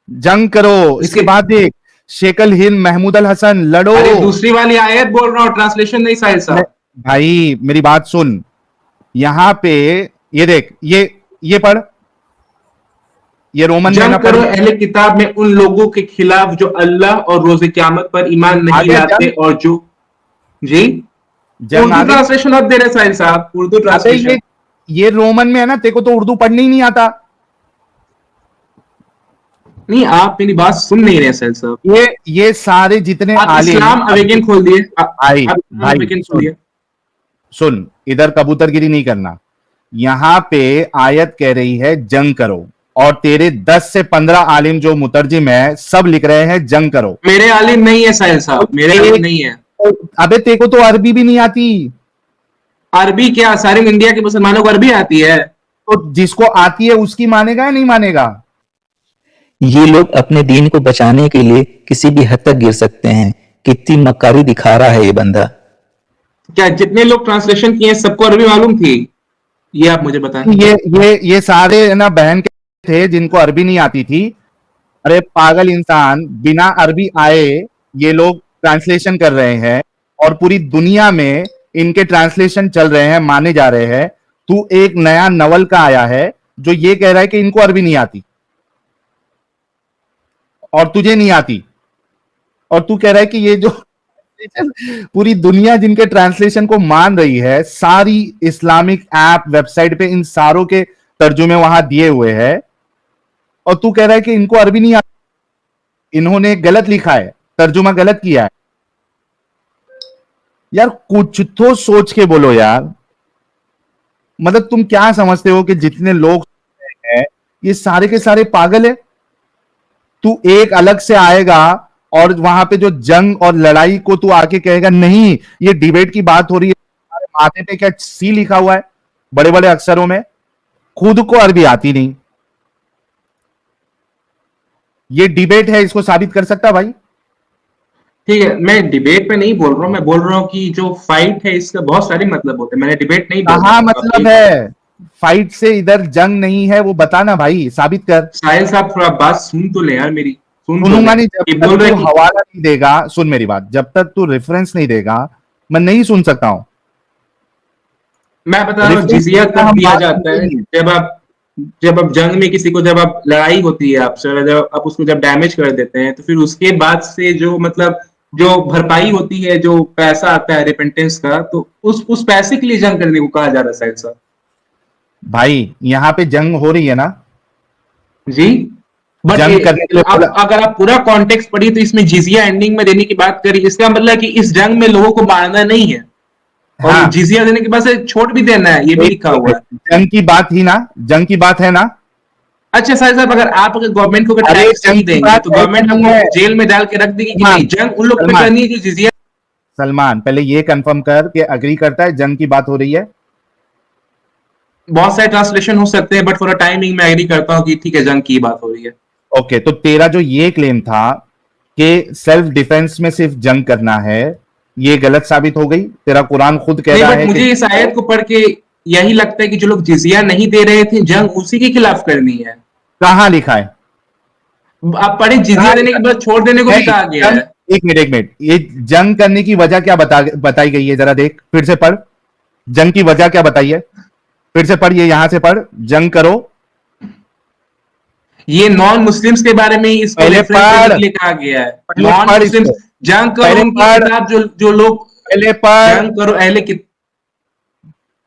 S1: जंग करो, इसके बाद देख शेकल हिंद महमूद अल हसन, लड़ो।
S2: अरे दूसरी वाली आयत बोल रहा हूँ, ट्रांसलेशन नहीं साहिल साहब।
S1: भाई मेरी बात सुन, यहां पे ये देख, ये पढ़, ये रोमन में ना
S2: जंग
S1: पढ़,
S2: करो अहले किताब में उन लोगों के खिलाफ जो अल्लाह और रोजे क़यामत पर ईमान नहीं
S1: आगे
S2: लाते,
S1: जंग,
S2: और जो, जी
S1: जंग
S2: उर्दू
S1: आगे,
S2: ट्रांसलेशन आप दे रहे हैं साहिल साहब, उर्दू
S1: अबे
S2: ट्रांसलेशन।
S1: ये रोमन में है ना, तेरे को तो उर्दू पढ़नी ही नहीं आता।
S2: नहीं, आप मेरी बात सुन नहीं रहे हैं साहिल साहब।
S1: ये सारे जितने
S2: आप
S1: आलिम,
S2: इस्लाम अवेकन खोल दिए,
S1: भाई
S2: आप इस्लाम
S1: भाई
S2: अवेकन
S1: सुन,
S2: खोलिए।
S1: सुन, इधर कबूतरगिरी नहीं करना, यहां पे आयत कह रही है जंग करो, और तेरे 10 से 15 आलिम जो मुतरजिम है सब लिख रहे हैं जंग करो।
S2: मेरे आलिम नहीं है साहिल साहब, मेरे आलिम नहीं है।
S1: अबे तेरे को तो अरबी भी नहीं आती,
S2: अरबी क्या सारे इंडिया के मुसलमानों को अरबी आती है?
S1: तो जिसको आती है उसकी मानेगा या नहीं मानेगा?
S3: ये लोग अपने दीन को बचाने के लिए किसी भी हद तक गिर सकते हैं। कितनी मक्कारी दिखा रहा है ये बंदा।
S2: क्या जितने लोग ट्रांसलेशन किए हैं सबको अरबी मालूम थी? ये आप मुझे बताएं।
S1: ये सारे ना बहन के थे जिनको अरबी नहीं आती थी। अरे पागल इंसान, बिना अरबी आए ये लोग ट्रांसलेशन कर रहे हैं और पूरी दुनिया में इनके ट्रांसलेशन चल रहे हैं, माने जा रहे हैं। तू एक नया नवल का आया है जो ये कह रहा है कि इनको अरबी नहीं आती और तुझे नहीं आती, और तू कह रहा है कि ये जो पूरी दुनिया जिनके ट्रांसलेशन को मान रही है, सारी इस्लामिक ऐप वेबसाइट पे इन सारों के तर्जुमे वहां दिए हुए हैं, और तू कह रहा है कि इनको अरबी नहीं आती, इन्होंने गलत लिखा है, तर्जुमा गलत किया है। यार कुछ तो सोच के बोलो यार, मतलब तुम क्या समझते हो कि जितने लोग हैं ये सारे के सारे पागल है? तू एक अलग से आएगा और वहां पे जो जंग और लड़ाई को तू आके कहेगा नहीं ये डिबेट की बात हो रही है, तुम्हारे माथे पे क्या सी लिखा हुआ है बड़े बड़े अक्षरों में, खुद को अरबी आती नहीं। ये डिबेट है, इसको साबित कर सकता भाई?
S2: ठीक है, मैं डिबेट पे नहीं बोल रहा हूँ, मैं बोल रहा हूँ कि जो फाइट है इसका बहुत सारे मतलब होते हैं। मैंने डिबेट नहीं बोला।
S1: कहां मतलब है फाइट से, इधर जंग नहीं है, वो बताना भाई, साबित कर।
S2: साहिल साहब थोड़ा बात सुन तो ले यार मेरी, सुन तो
S1: सुनूंगा
S2: ले।
S1: नहीं जब
S2: ये
S1: तक
S2: बोल रहे
S1: तू
S2: कि
S1: हवाला नहीं देगा। सुन मेरी बात, जब तक तू रेफरेंस नहीं देगा मैं नहीं सुन सकता हूं।
S2: मैं बता रहा हूँ,
S1: रेफरेंस
S2: जिजिया
S1: देगा,
S2: तब
S1: हम
S2: दिया
S1: बात
S2: जाता है
S1: करेंगे।
S2: जब आप जंग में किसी को, जब आप लड़ाई होती है आपसे, जब आप उसको जब डैमेज कर देते हैं, तो फिर उसके बाद से जो मतलब जो भरपाई होती है, जो पैसा आता है रिपेंटेंस का, तो उस पैसे के लिए जंग करने को कहा जा रहा है साहिल साहब।
S1: भाई यहाँ पे जंग हो रही है ना,
S2: जी, बट
S1: जंग करने के लिए
S2: अब
S1: बोला।
S2: अगर आप पूरा कॉन्टेक्स्ट पढ़िए तो इसमें जिजिया एंडिंग में देने की बात करी, इसका मतलब कि इस जंग में लोगों को मारना नहीं है, और
S1: हाँ,
S2: जिजिया देने के बाद से छोड़ भी देना है, ये भी लिखा हुआ है।
S1: जंग की बात ही ना, जंग की बात है ना।
S2: अच्छा साहिल साहब, अगर गवर्नमेंट को
S1: अरे
S2: टैक्स
S1: जंग
S2: नहीं
S1: की
S2: देंगे
S1: बात
S2: तो
S1: है
S2: गवर्नमेंट
S1: कि
S2: हमको
S1: है।
S2: जेल में डाल के रख देगी कि
S1: सलमान,
S2: नहीं? जंग उन लोग पे
S1: सलमान,
S2: करनी है जो जिजिया।
S1: सलमान पहले ये कंफर्म कर कि एग्री करता है जंग की बात हो रही है।
S2: बहुत सारे ट्रांसलेशन हो सकते हैं, बट फॉर अ टाइमिंग मैं एग्री करता हूँ कि ठीक है, जंग की बात हो रही है।
S1: ओके, तो तेरा जो ये क्लेम था कि सेल्फ डिफेंस में सिर्फ जंग करना है, ये गलत साबित हो गई। तेरा कुरान खुद कह
S2: नहीं,
S1: रहा
S2: बट
S1: है
S2: मुझे
S1: कि
S2: इस आयत को पढ़ के यही लगता है कि जो लोग जिजिया नहीं दे रहे थे, जंग उसी के खिलाफ करनी है।
S1: कहां लिखा है,
S2: आप पढ़े, जिजिया
S1: कहां
S2: देने
S1: लिखा
S2: के बाद छोड़ देने को
S1: है?
S2: भी कहा गया
S1: जंग,
S2: है।
S1: एक मिनट, एक मिनट, ये जंग करने की वजह क्या बताई गई है, जरा देख फिर से पढ़। जंग की वजह क्या बताई है, फिर से पढ़, ये यहां से पढ़, जंग करो।
S2: ये नॉन मुस्लिम्स के बारे में इसको
S1: पहले
S2: रेफरेंस देने
S1: पढ़,
S2: के लिए कहा गया है।
S1: पहले
S2: नॉन
S1: पढ़
S2: मुस्लिम्स
S1: इसको,
S2: जंग करो,
S1: पहले
S2: उनकी
S1: पढ़,
S2: किताब जो लोग
S1: पहले पढ़।
S2: जंग करो अहले कि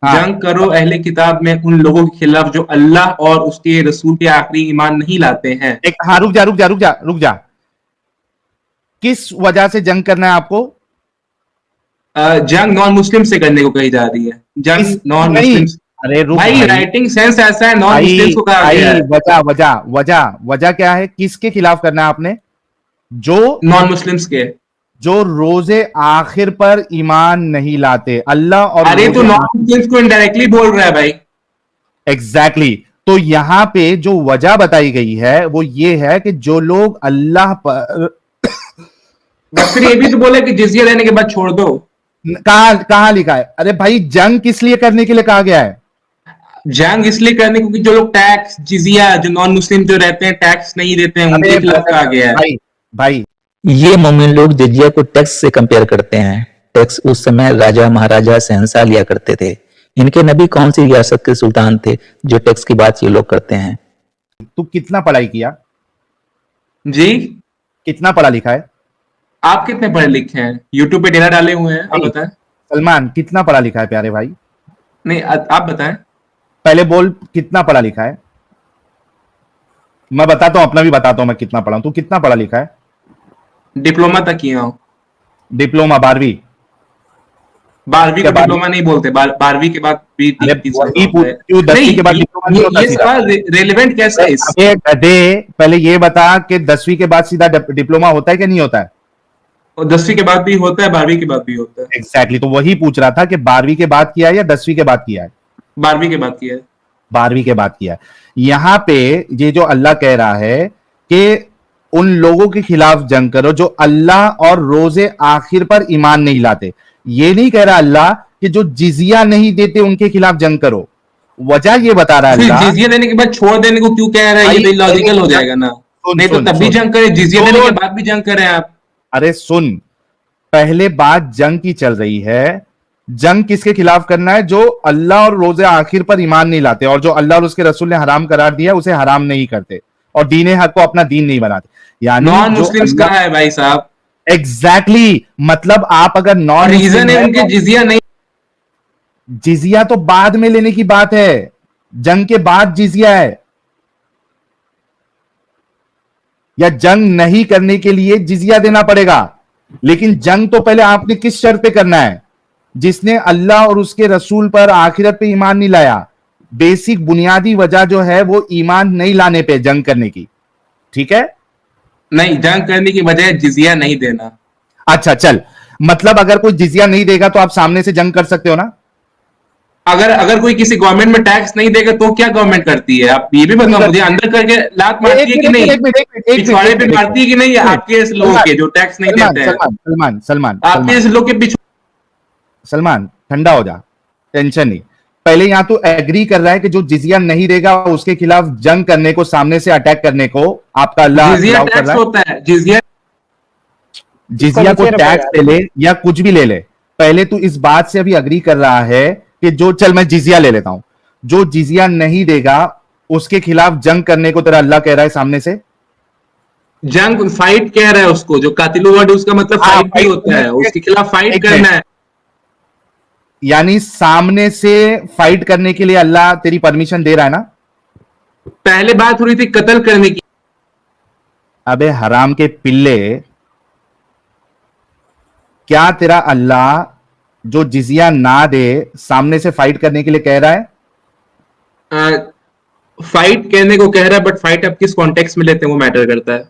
S1: हाँ,
S2: जंग करो अहले किताब में उन लोगों के खिलाफ जो अल्लाह और उसके रसूल के आखिरी ईमान नहीं लाते हैं।
S1: एक, हाँ, रुक जा, रुक जा, रुक जा, रुक जा। किस वजह से जंग करना है आपको?
S2: जंग नॉन मुस्लिम से करने को कही जा रही है,
S1: किस,
S2: जंग नॉन
S1: नहीं,
S2: मुस्लिम्स।
S1: अरे रुक
S2: भाई
S1: भाई,
S2: राइटिंग सेंस ऐसा है, नॉन
S1: भाई
S2: मुस्लिम्स को कहा गया
S1: भाई,
S2: है,
S1: वजह वजह वजह वजह क्या है, किसके खिलाफ करना है आपने? जो
S2: नॉन मुस्लिम्स के।
S1: जो रोजे आखिर पर ईमान नहीं लाते, अल्लाह और
S2: अरे तो
S1: रोजे
S2: नॉन
S1: आखिर।
S2: मुस्लिम्स को इनडायरेक्टली बोल रहा है भाई।
S1: एग्जैक्टली, तो यहां पे जो वजह बताई गई है वो ये है कि जो लोग अल्लाह पर
S2: बस फिर ये भी तो बोले कि जिजिया देने के बाद छोड़ दो।
S1: कहां कहां लिखा है? अरे भाई, जंग किस लिए करने के लिए कहा गया है?
S2: जंग इसलिए करने क्योंकि जो लोग टैक्स जिजिया, जो नॉन मुस्लिम जो रहते हैं टैक्स नहीं देते हैं, उनके
S1: अरे
S2: खिलाफ कहा गया है।
S1: भाई, भाई,
S3: ये मोमिन लोग जिजिया को टैक्स से कंपेयर करते हैं। टैक्स उस समय राजा महाराजा शहंशाह लिया करते थे। इनके नबी कौन सी रियासत के सुल्तान थे जो टैक्स की बात ये लोग करते हैं?
S1: तू कितना पढ़ाई किया,
S2: जी,
S1: कितना पढ़ा लिखा है?
S2: आप कितने पढ़े लिखे हैं? यूट्यूब पे डेरा डाले हुए हैं, आप
S1: नहीं,
S2: बताएं।
S1: सलमान कितना पढ़ा लिखा है प्यारे भाई?
S2: नहीं, आप बताएं।
S1: पहले बोल, कितना पढ़ा लिखा है? मैं बताता हूं, अपना भी बताता हूं मैं कितना पढ़ा हूं। तू कितना पढ़ा लिखा है?
S2: डिप्लोमा तक किया हूं।
S1: डिप्लोमा, 12वीं?
S2: 12वीं को
S1: क्या
S2: डिप्लोमा नहीं बोलते, 12वीं के बाद भी
S1: अरे
S2: 3 साल
S1: वही
S2: का होता है।
S1: क्यों 10वीं के बाद
S2: नहीं,
S1: डिप्लोमा नहीं होता
S2: ये
S1: सीधा?
S2: सवाल रेलेवेंट कैसे है इस?
S1: अबे गधे, पहले ये बता कि 10वीं के बाद सीधा डिप्लोमा होता है कि नहीं होता है?
S2: और 10वीं के बाद भी होता है, 12वीं के बाद भी होता है।
S1: एग्जैक्टली, तो वही पूछ रहा था कि 12वीं के बाद किया है या 10वीं के बाद किया है?
S2: 12वीं के बाद किया है।
S1: 12वीं के बाद किया है। यहां पे ये जो अल्लाह कह रहा है कि उन लोगों के खिलाफ जंग करो जो अल्लाह और रोजे आखिर पर ईमान नहीं लाते। ये नहीं कह रहा अल्लाह कि जो जिजिया नहीं देते उनके खिलाफ जंग करो। वजह ये बता रहा है
S2: फिर
S1: अल्लाह।
S2: जिजिया देने के बाद छोड़ देने को क्यों कह रहा है? ये तो इलॉजिकल हो जाएगा ना। नहीं तो तब भी जंग करें, जिजिया देने के बाद भी जंग करें आप।
S1: अरे सुन, पहले बात जंग की चल रही है। जंग किसके खिलाफ करना है? जो अल्लाह और रोजे आखिर पर ईमान नहीं लाते और जो अल्लाह और उसके रसूल ने हराम करार दिया उसे हराम नहीं करते और दीन हक को अपना दीन नहीं बनाते। यानी
S2: नॉन मुस्लिम्स का है भाई साहब।
S1: एग्जैक्टली, मतलब आप अगर नॉन
S2: रीजन है उनके जिजिया नहीं।
S1: जिजिया तो बाद में लेने की बात है, जंग के बाद जिजिया है, या जंग नहीं करने के लिए जिजिया देना पड़ेगा। लेकिन जंग तो पहले आपने किस शर्त पे करना है? जिसने अल्लाह और उसके रसूल पर आखिरत पे ईमान नहीं लाया। बेसिक बुनियादी वजह जो है वो ईमान नहीं लाने पे जंग करने की, ठीक है?
S2: नहीं, जंग करने की वजह जिजिया नहीं देना।
S1: अच्छा चल, मतलब अगर कोई जिजिया नहीं देगा तो आप सामने से जंग कर सकते हो ना?
S2: अगर कोई किसी गवर्नमेंट में टैक्स नहीं देगा तो क्या गवर्नमेंट करती है? आप ये भी बताओ मुझे, अंदर करके लात मारती है कि नहीं? पिछवाड़े पे मारती है कि नहीं? आपके इस लोगों के जो टैक्स नहीं देते हैं,
S1: सलमान सलमान
S2: आपके इस लोग के पीछे।
S1: सलमान ठंडा हो जा, टेंशन नहीं। पहले यहां तो एग्री कर रहा है कि जो जिजिया नहीं देगा उसके खिलाफ जंग करने को, सामने से अटैक करने को आपका अल्लाह
S2: जिजिया
S1: अलाउ कर
S2: टैक्स
S1: रहा है।
S2: होता है, जिजिया।
S1: जिजिया को टैक्स ले ले या कुछ भी ले ले, पहले तू इस बात से अभी अग्री कर रहा है कि जो, चल मैं जिजिया ले लेता हूं, जो जिजिया नहीं देगा उसके खिलाफ जंग करने को तेरा अल्लाह कह रहा है सामने से।
S2: जंग फाइट कह रहा है उसको, जो कातिल वर्ड उसका मतलब फाइट भी होता है, उसके खिलाफ फाइट करना है।
S1: यानी सामने से फाइट करने के लिए अल्लाह तेरी परमिशन दे रहा है ना?
S2: पहले बात हो रही थी कत्ल करने की।
S1: अबे हराम के पिल्ले, क्या तेरा अल्लाह जो जिजिया ना दे सामने से फाइट करने के लिए कह रहा है?
S2: फाइट कहने को कह रहा है, बट फाइट अब किस कॉन्टेक्स्ट में लेते हैं वो मैटर करता है।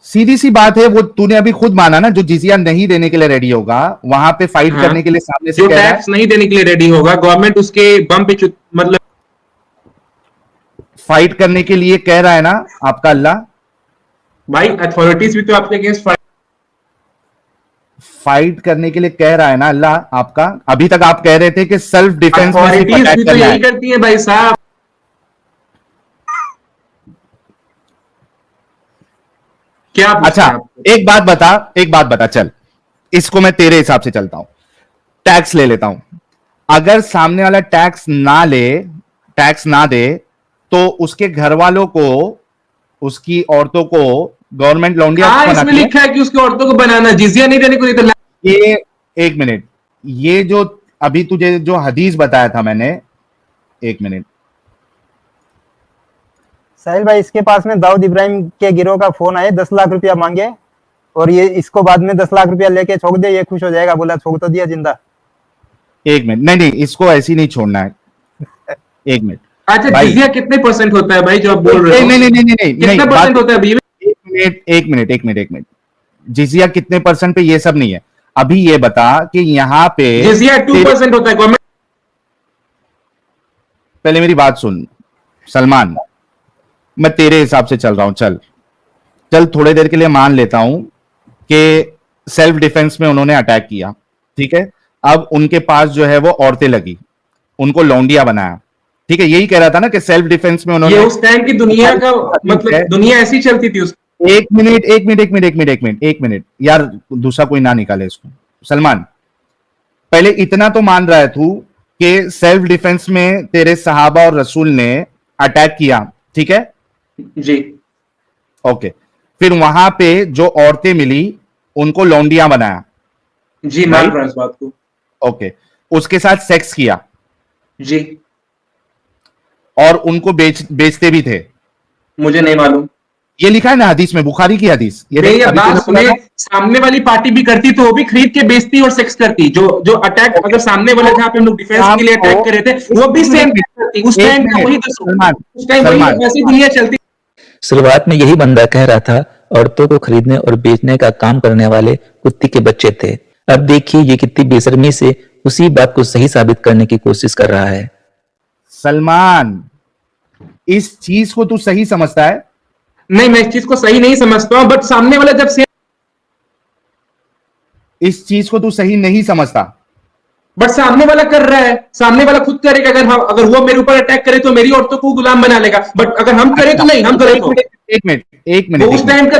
S1: सीधी सी बात है, वो तूने अभी खुद माना ना, जो जिजिया नहीं देने के लिए रेडी होगा वहां पे फाइट
S2: हाँ।
S1: करने के लिए सामने से
S2: जो
S1: कह रहा है।
S2: टैक्स नहीं देने के लिए रेडी होगा, गवर्नमेंट उसके बम पे मतलब
S1: फाइट करने के लिए कह रहा है ना आपका अल्लाह?
S2: भाई अथॉरिटीज भी तो आपके अगेंस्ट
S1: फाइट करने के लिए कह रहा है ना अल्लाह आपका? अभी तक आप कह रहे थे कि सेल्फ डिफेंस में सिर्फ
S2: अथॉरिटीज
S1: अटैक
S2: भी तो
S1: करना
S2: यही
S1: है।
S2: करती है भाई साहब। क्या पूछना
S1: अच्छा,
S2: है आपको?
S1: एक बात बता, चल इसको मैं तेरे हिसाब से चलता हूं, टैक्स ले लेता हूं। अगर सामने वाला टैक्स ना दे तो उसके घर वालों को, उसकी औरतों को गवर्नमेंट लौंडिया
S2: हाँ, इसमें
S1: बनाती है।
S2: लिखा है कि उसकी औरतों को बनाना, जिजिया नहीं देने को, नहीं तो
S1: ये एक मिनट, ये जो अभी तुझे जो हदीस बताया था मैंने, एक मिनट,
S4: साहिल भाई, इसके पास में दाऊद इब्राहिम के गिरोह का फोन आए, 10 लाख रुपया मांगे और ये इसको बाद में 10 लाख रुपया लेके छोड़ दे, ये खुश हो जाएगा। बोला छोड़ तो दिया जिंदा।
S1: एक मिनट, नहीं इसको ऐसे ही नहीं छोड़ना है। एक मिनट,
S2: अच्छा,
S1: भाई,
S2: जिजिया कितने परसेंट होता है भाई जो आप बोल रहे हो?
S1: नहीं,
S2: कितना परसेंट होता है अभी?
S1: एक मिनट, जिजिया कितने परसेंट पे ये सब नहीं है। अभी ये बता कि यहाँ पे
S2: जिजिया 2% होता है गवर्नमेंट।
S1: पहले मेरी बात सुन सलमान, मैं तेरे हिसाब से चल रहा हूं। चल थोड़ी देर के लिए मान लेता हूं कि सेल्फ डिफेंस में उन्होंने अटैक किया, ठीक है। अब उनके पास जो है वो औरतें लगी, उनको लौंडिया बनाया, ठीक है। यही कह रहा था ना कि सेल्फ डिफेंस में उन्होंने,
S2: ये उस टाइम की दुनिया का मतलब, दुनिया ऐसी चलती थी उस।
S1: एक मिनट यार, दूसरा कोई ना निकाले इसको। सलमान, पहले इतना तो मान रहा है तू कि सेल्फ डिफेंस में तेरे सहाबा और रसूल ने अटैक किया, ठीक है
S2: जी,
S1: ओके। फिर वहां पे जो औरतें मिली उनको लौंडिया बनाया,
S2: जी मान रहा हूं इस बात को।
S1: ओके। उसके साथ सेक्स किया
S2: जी,
S1: और उनको बेचते भी थे।
S2: मुझे नहीं मालूम।
S1: ये लिखा है ना हदीस में, बुखारी की हदीस। ये
S2: नहीं,
S1: अभी
S2: बात
S1: तूने
S2: सुने,
S1: बोला था,
S2: सामने वाली पार्टी भी करती तो वो भी खरीद के बेचती और सेक्स करती। जो अटैक, अगर सामने वाले जहां पे हम लोग डिफेंस के लिए अटैक कर रहे थे, वो भी सेम करती। उस टाइम का वही उस टाइम वही ऐसी दुनिया चलती।
S3: शुरुआत में यही बंदा कह रहा था औरतों को खरीदने और बेचने का काम करने वाले कुत्ती के बच्चे थे। अब देखिए ये कितनी बेशर्मी से उसी बात को सही साबित करने की कोशिश कर रहा है।
S1: सलमान, इस चीज को तू सही समझता है?
S2: नहीं, मैं इस चीज को सही नहीं समझता हूं, बट सामने वाला जब
S1: इस चीज को तू सही नहीं समझता,
S2: बट सामने वाला कर रहा है, सामने वाला खुद करेगा। अगर वो मेरे ऊपर अटैक करे तो मेरी औरतों को गुलाम बना लेगा, बट अगर हम करें तो नहीं, हम करें तो।
S1: एक मिनट,
S2: उस टाइम का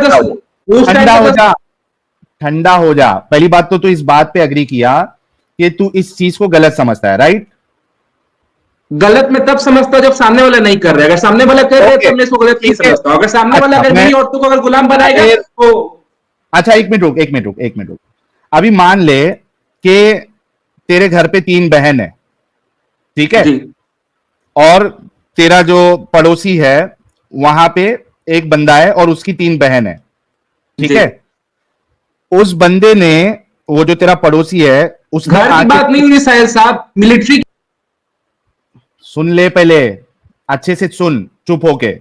S1: ठंडा हो जा। पहली बात तो तू इस बात पे अग्री किया कि तू इस चीज को गलत समझता है, राइट?
S2: गलत मैं तब समझता जब सामने वाला नहीं कर रहा है। अगर सामने वाला कर रहा है तो मैं इसको गलत नहीं समझता हूं। अगर सामने वाला अगर मेरी औरतों को अगर गुलाम बनाएगा तो।
S1: अच्छा, एक मिनट रुक। अभी मान ले कि तेरे घर पे 3 बहन है, ठीक है, और तेरा जो पड़ोसी है वहां पे एक बंदा है और उसकी 3 बहन है, ठीक है। उस बंदे ने, वो जो तेरा पड़ोसी है, उसने
S2: घर की बात नहीं हुई साहिल साहब, मिलिट्री।
S1: सुन ले, पहले अच्छे से सुन, चुप होके।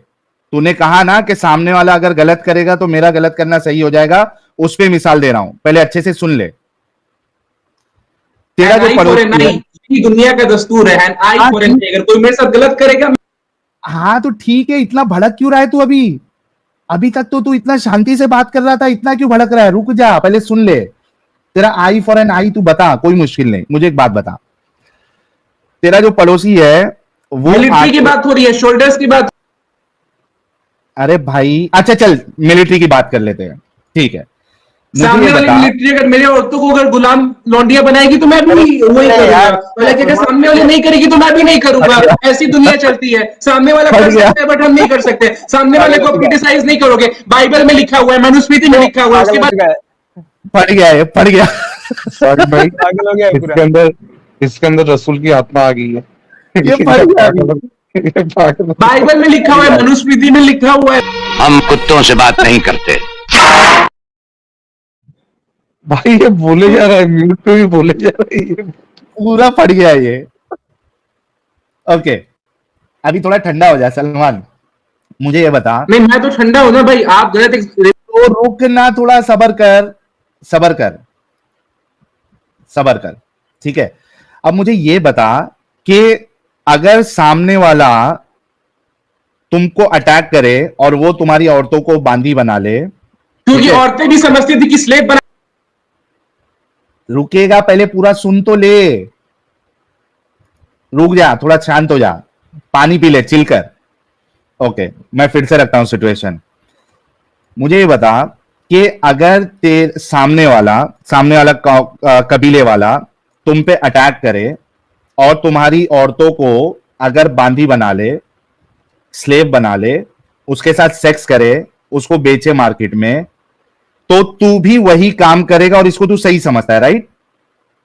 S1: तूने कहा ना कि सामने वाला अगर गलत करेगा तो मेरा गलत करना सही हो जाएगा, उस पे मिसाल दे रहा हूं, पहले अच्छे से सुन ले। तेरा जो पड़ोसी है,
S2: दुनिया का दस्तूर है, अगर कोई मेरे साथ गलत करेगा।
S1: हाँ तो ठीक है, इतना भड़क क्यों रहा है तू? अभी तक तो तू इतना शांति से बात कर रहा था, इतना क्यों भड़क रहा है? रुक जा, पहले सुन ले। तेरा आई फॉर एन आई तू बता, कोई मुश्किल नहीं। मुझे एक बात बता, तेरा जो पड़ोसी है वो
S2: मिलिट्री की बात हो रही है, शोल्डर्स की बात।
S1: अरे भाई, अच्छा चल मिलिट्री की बात कर लेते हैं, ठीक है।
S2: सामने वाली मिलिट्री अगर मेरी औरतों को अगर गुलाम लौंडिया बनाएगी तो मैं भी वही करूंगा, लेकिन अगर सामने वाली नहीं करेगी तो मैं भी नहीं करूंगा। ऐसी दुनिया चलती है। सामने वाला कर सकता है बट हम नहीं कर सकते। सामने वाले को क्रिटिसाइज नहीं करोगे। बाइबल में लिखा हुआ है, मनुस्मृति में लिखा हुआ है, उसके बाद
S1: पढ़ गया। सॉरी भाई,
S7: इसके अंदर रसूल की आत्मा आ गई है।
S1: ये पढ़ गया अभी।
S7: ये पागल है।
S2: बाइबल में लिखा हुआ है, मनुस्मृति में लिखा हुआ है।
S6: हम कुत्तों से बात नहीं करते।
S7: भाई ये बोले जा रहा है, म्यूट पे भी बोले जा रहा है ये।
S1: पूरा पड़ गया ये। ओके, अभी थोड़ा ठंडा हो जाए सलमान, मुझे ये बता।
S2: नहीं, मैं तो ठंडा हूं ना भाई, आप गलत
S1: तो रुकना, थोड़ा सबर कर, सबर कर, सबर कर, ठीक है। अब मुझे ये बता कि अगर सामने वाला तुमको अटैक करे और वो तुम्हारी औरतों को बांदी बना ले,
S2: क्योंकि
S1: ठीक है?
S2: औरतें भी समझती थी कि स्लेव बना।
S1: रुकेगा, पहले पूरा सुन तो ले, रुक जा, थोड़ा शांत हो जा, पानी पी ले, चिल कर। ओके, मैं फिर से रखता हूं सिचुएशन। मुझे ये बता कि अगर सामने वाला कबीले वाला तुम पे अटैक करे और तुम्हारी औरतों को अगर बांदी बना ले, स्लेव बना ले, उसके साथ सेक्स करे, उसको बेचे मार्केट में, तो तू भी वही काम करेगा और इसको तू सही समझता है, राइट?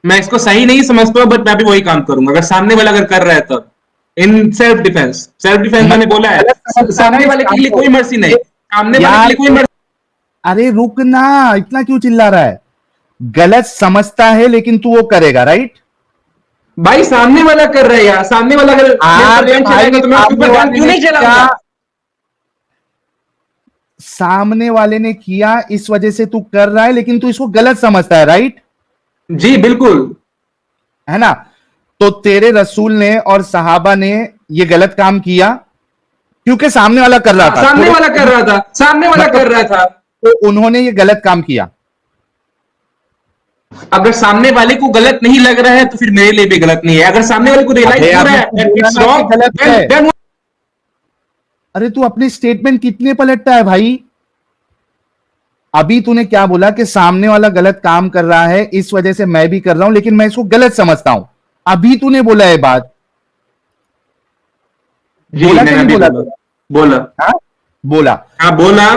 S2: मैं इसको सही नहीं समझता हूं, बट मैं भी वही काम करूंगा अगर सामने वाला अगर कर रहा है तब। इन सेल्फ डिफेंस मैंने बोला है, सामने वाले के लिए कोई मर्जी नहीं, सामने वाले के लिए कोई मर्जी।
S1: अरे रुक ना, इतना क्यों चिल्ला रहा है? गलत समझता है लेकिन तू वो करेगा, राइट?
S2: भाई सामने वाला कर रहा है यार, सामने वाला अगर चलाएगा तो मैं उसके ऊपर गन क्यों नहीं चलाऊंगा?
S1: सामने वाले ने किया इस वजह से तू कर रहा है, लेकिन तू इसको गलत समझता है, राइट?
S2: जी बिल्कुल,
S1: है ना? तो तेरे रसूल ने और सहाबा ने ये गलत काम किया क्योंकि सामने वाला कर रहा था,
S2: सामने वाला कर रहा था, सामने वाला कर रहा था,
S1: तो उन्होंने ये गलत काम किया।
S2: अगर सामने वाले को गलत नहीं लग रहा है तो फिर मेरे लिए भी गलत नहीं है। अगर सामने वाले को रियलाइज हो रहा है इट्स रॉन्ग,
S1: गलत है।
S2: then
S1: अरे तू अपनी स्टेटमेंट कितने पलटता है भाई? अभी तूने क्या बोला कि सामने वाला गलत काम कर रहा है, इस वजह से मैं भी कर रहा हूं, लेकिन मैं इसको गलत समझता हूं। अभी तूने बोला है बात, बोला कि नहीं बोला?
S2: बोला,
S1: हाँ बोला,
S2: हाँ बोला।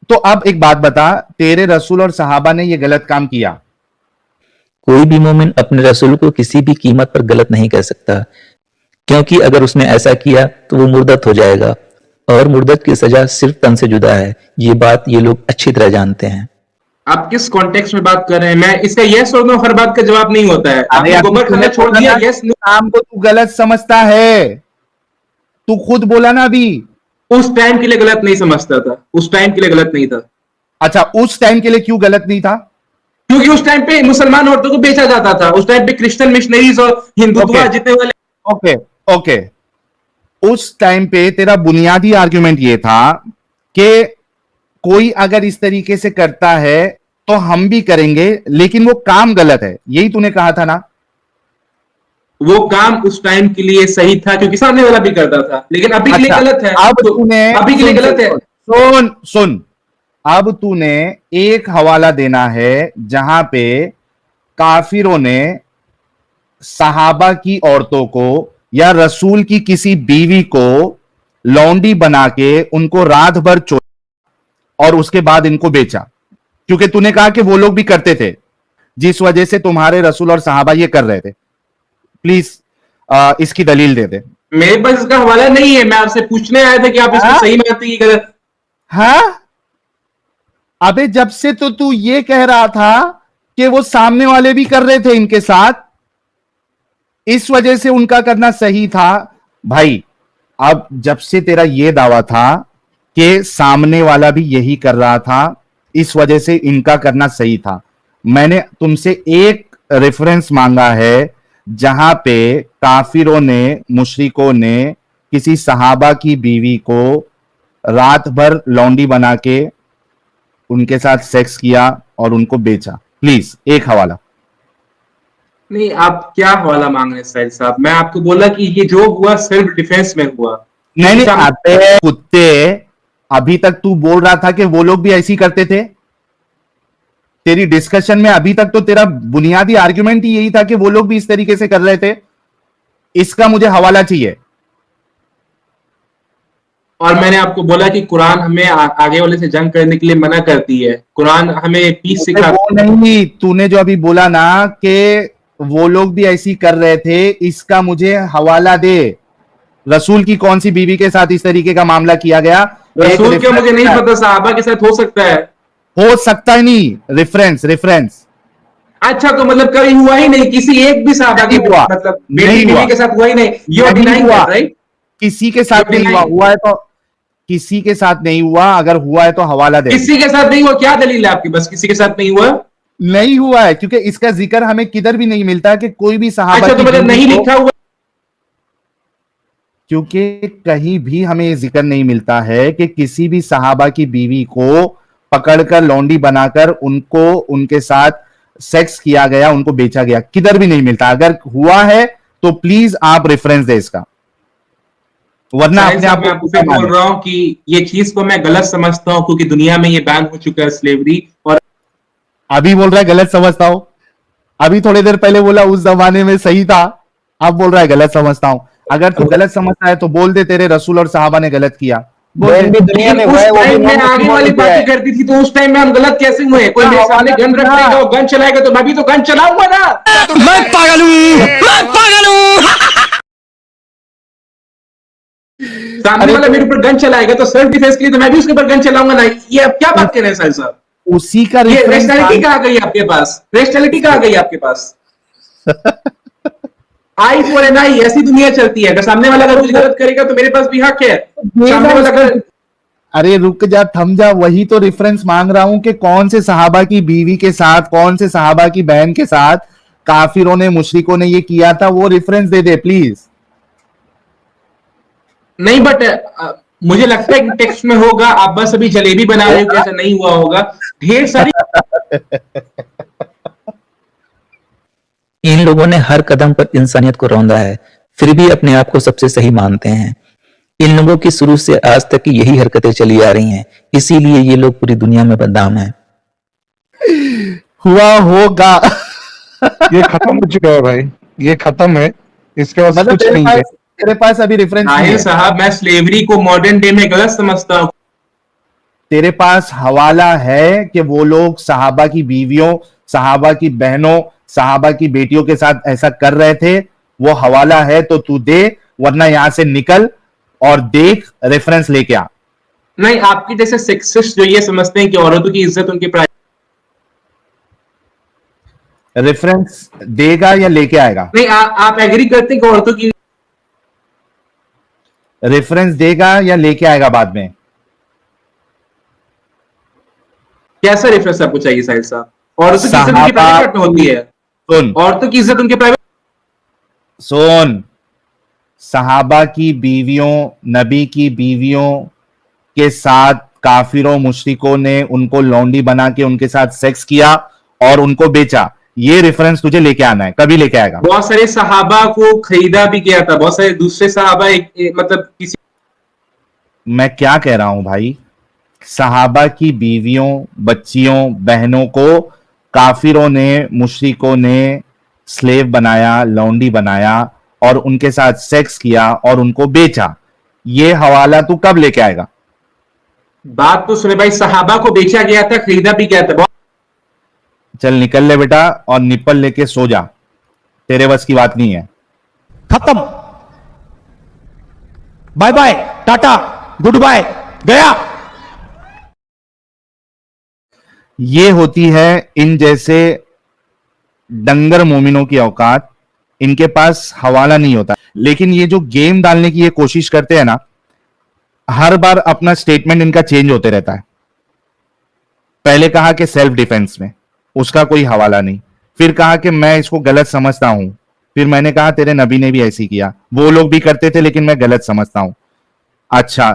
S1: तो अब एक बात बता, तेरे रसूल और सहाबा ने ये गलत काम किया।
S3: कोई भी मोमिन अपने रसूल को किसी भी कीमत पर गलत नहीं कह सकता, क्योंकि अगर उसने ऐसा किया तो वो मुर्दत हो जाएगा और मुर्दत की सजा सिर्फ तन से जुदा है। ये बात ये लोग अच्छी तरह जानते हैं।
S2: आप किस कॉन्टेक्स्ट में बात कर रहे हैं? मैं इसका यस और नो हर बात का जवाब नहीं होता है। आपने गोबर खाना छोड़ दिया, यस नो।
S1: काम को तू गलत समझता है, तू खुद बोला ना अभी।
S2: उस टाइम के लिए गलत नहीं समझता था, उस टाइम के लिए गलत नहीं था।
S1: अच्छा, उस टाइम के लिए क्यों गलत नहीं था?
S2: क्योंकि उस टाइम पे मुसलमान औरतों को बेचा जाता था, उस टाइम पे क्रिश्चियन मिशनरीज और हिंदुत्व जितने वाले।
S1: ओके ओके, उस टाइम पे तेरा बुनियादी आर्ग्यूमेंट ये था कि कोई अगर इस तरीके से करता है तो हम भी करेंगे, लेकिन वो काम गलत है, यही तूने कहा था ना?
S2: वो काम उस टाइम के लिए सही था क्योंकि सामने वाला भी करता था, लेकिन अभी के लिए गलत है।
S1: अब तूने
S2: अभी के लिए गलत है।
S1: सुन, अब तूने एक हवाला देना है जहां पे काफिरों ने सहाबा की औरतों को या रसूल की किसी बीवी को लौंडी बना के उनको रात भर चोरा और उसके बाद इनको बेचा, क्योंकि तूने कहा कि वो लोग भी करते थे, जिस वजह से तुम्हारे रसूल और सहाबा ये कर रहे थे। प्लीज इसकी दलील दे दे।
S2: मेरे पास इसका हवाला नहीं है, मैं आपसे पूछने आया था कि आप इसको सही मानते हैं कि गलत।
S1: हाँ, अबे जब से तो तू ये कह रहा था कि वो सामने वाले भी कर रहे थे इनके साथ, इस वजह से उनका करना सही था। भाई अब जब से तेरा ये दावा था कि सामने वाला भी यही कर रहा था, इस वजह से इनका करना सही था, मैंने तुमसे एक रेफरेंस मांगा है जहां पे काफिरों ने, मुशरिकों ने किसी सहाबा की बीवी को रात भर लौंडी बना के उनके साथ सेक्स किया और उनको बेचा। प्लीज एक हवाला।
S2: नहीं, आप क्या हवाला मांग रहे हैं साहिल साहब? मैं आपको बोला कि ये जो हुआ सेल्फ डिफेंस में हुआ।
S1: नहीं आते कुत्ते, अभी तक तू बोल रहा था कि वो लोग भी ऐसी करते थे। तेरी डिस्कशन में अभी तक तो तेरा बुनियादी आर्ग्यूमेंट ही यही था कि वो लोग भी इस तरीके से कर रहे थे। इसका मुझे हवाला चाहिए।
S2: और मैंने आपको बोला कि कुरान हमें आगे वाले से जंग करने के लिए मना करती है। कुरान हमें पीस सिखाता है।
S1: नहीं, तूने जो अभी बोला ना कि वो लोग भी ऐसी कर रहे थे, इसका मुझे हवाला दे। रसूल की कौन सी बीवी के साथ इस तरीके का मामला किया गया?
S2: रसूल क्या मुझे नहीं पता, सहाबा के साथ हो सकता है।
S1: हो सकता ही नहीं, रेफरेंस।
S2: अच्छा, तो मतलब कभी हुआ ही नहीं किसी एक भी सहाबा की,
S1: नहीं हुआ,
S2: मतलब
S1: नहीं
S2: बेटी
S1: हुआ।
S2: बीवी के साथ हुआ ही नहीं। यू आर
S1: नहीं
S2: डिनाइंग
S1: हुआ।
S2: That, right?
S1: किसी के साथ नहीं हुआ। हुआ है तो किसी के साथ नहीं हुआ, अगर हुआ है तो हवाला दे।
S2: किसी के साथ नहीं हुआ, क्या दलील है आपकी? बस किसी के साथ नहीं हुआ।
S1: नहीं हुआ है, क्योंकि इसका जिक्र हमें किधर भी नहीं मिलता कि कोई भी सहाबा
S2: अच्छा, तो
S1: की
S2: मतलब
S1: बीवी
S2: नहीं
S1: को-
S2: लिखा हुआ।
S1: क्योंकि कहीं भी हमें ये जिक्र नहीं मिलता है कि किसी भी सहाबा की बीवी को पकड़कर लौंडी बनाकर उनको उनके साथ सेक्स किया गया, उनको बेचा गया, किधर भी नहीं मिलता। अगर हुआ है तो प्लीज आप रेफरेंस दे इसका, वरना
S2: साहिल
S1: अपने
S2: साहब,
S1: आप
S2: मैं आपको फिर बोल रहा हूं कि ये चीज को मैं गलत समझता हूं, क्योंकि दुनिया में ये बैन हो चुका है स्लेवरी। और
S1: अभी बोल रहा है गलत समझता हूं, अभी थोड़ी देर पहले बोला उस जमाने में सही था, अब बोल रहा है गलत समझता हूं। अगर तू गलत समझता है तो बोल दे तेरे रसूल और सहाबा ने गलत किया, बोल
S4: बैन
S1: दे।
S4: भी दुनिया में
S2: लेकिन
S4: हुआ
S2: उस
S4: है, वो भी
S2: टाइम में
S4: नॉन
S2: आगे
S4: मुस्लिमों
S2: वाली
S4: ने किया
S2: बातें
S4: है।
S2: करती थी, तो उस टाइम में हम गलत कैसे हुए? कोई मेरे सामने गन रख देगा और गन चलाएगा तो मैं भी तो गन चलाऊंगा ना।
S6: मैं पागल हूँ।
S2: सामने वाला मेरे ऊपर गन चलाएगा तो सेल्फ डिफेंस के लिए तो मैं भी उसके ऊपर गन चलाऊंगा ना। ये आप क्या बात कर रहे हैं साहिल साहब?
S1: उसी का
S2: ये
S1: रेफरेंस
S2: रेशनैलिटी कहाँ गई आपके पास? रेशनैलिटी कहाँ गई आपके पास? आई फॉर एन आई, ऐसी दुनिया चलती है। अगर सामने वाला अगर कुछ गलत करेगा तो मेरे पास भी हक है। सामने वाला अगर
S1: अरे रुक जा, थम जा, वही तो रेफरेंस मांग रहा हूं कि कौन से सहाबा की बीवी के साथ, कौन से सहाबा की बहन के साथ काफिरों ने, मुशरिकों ने ये किया था, वो रेफरेंस दे दे प्लीज।
S2: नहीं, बट मुझे लगता है कि टेक्स्ट में होगा। आप बस अभी जलेबी बना रहे हो कि ऐसा नहीं हुआ होगा। ढेर सारी
S3: इन लोगों ने हर कदम पर इंसानियत को रौंदा है, फिर भी अपने आप को सबसे सही मानते हैं। इन लोगों की शुरू से आज तक की यही हरकतें चली आ रही हैं, इसीलिए ये लोग पूरी दुनिया में बदनाम हैं।
S1: हुआ होगा।
S7: ये खत्म हो चुका है भाई, ये खत्म है, इसके बाद
S1: मतलब
S7: कुछ नहीं है।
S1: तेरे पास अभी रेफरेंस नहीं
S2: साहिल
S1: है,
S2: साहब, मैं स्लेवरी को मॉडर्न डे में गलत समझता हूँ।
S1: तेरे पास हवाला है कि वो लोग सहाबा की बीवियों, सहाबा की बहनों, सहाबा की बेटियों के साथ ऐसा कर रहे थे? वो हवाला है तो तू दे, वरना यहां से निकल और देख, रेफरेंस लेके आ।
S2: नहीं, आपकी जैसे सेक्सिस्ट जो ये समझते हैं कि औरतों की इज्जत उनकी
S1: रेफरेंस देगा या लेके आएगा?
S2: नहीं, आप एग्री करते हैं कि औरतों की
S1: रेफरेंस देगा या लेके आएगा बाद में?
S2: कैसा रेफरेंस आपको चाहिए साहिल साहब? औरतों की इज्जत उनकी
S1: सहाबा-
S2: प्राइवेट पार्ट में होती है।
S1: सुन
S2: औरतों की इज्जत उनके प्राइवेट
S1: सुन, सहाबा की बीवियों, नबी की बीवियों के साथ काफिरों, मुशरिकों ने उनको लौंडी बना के उनके साथ सेक्स किया और उनको बेचा। ये रेफरेंस तुझे लेके आना है, कभी लेके आएगा?
S2: बहुत सारे सहाबा को खरीदा भी गया था। बहुत सारे दूसरे सहाबा मतलब किसी
S1: मैं क्या कह रहा हूं भाई, सहाबा की बीवियों, बच्चियों, बहनों को काफिरों ने, मुशरिकों ने स्लेव बनाया, लौंडी बनाया और उनके साथ सेक्स किया और उनको बेचा। ये हवाला तू कब लेके आएगा?
S2: बात तो सुने भाई, सहाबा को बेचा गया था, खरीदा भी गया था।
S1: चल निकल ले बेटा और निप्पल लेके सो जा, तेरे बस की बात नहीं है।
S6: खत्म, bye bye, tata, good bye, गया।
S1: ये होती है इन जैसे डंगर मोमिनों की औकात। इनके पास हवाला नहीं होता, लेकिन ये जो गेम डालने की ये कोशिश करते हैं ना, हर बार अपना स्टेटमेंट इनका चेंज होते रहता है। पहले कहा कि सेल्फ डिफेंस में, उसका कोई हवाला नहीं। फिर कहा कि मैं इसको गलत समझता हूं। फिर मैंने कहा तेरे नबी ने भी ऐसी किया, वो लोग भी करते थे लेकिन मैं गलत समझता हूं। अच्छा,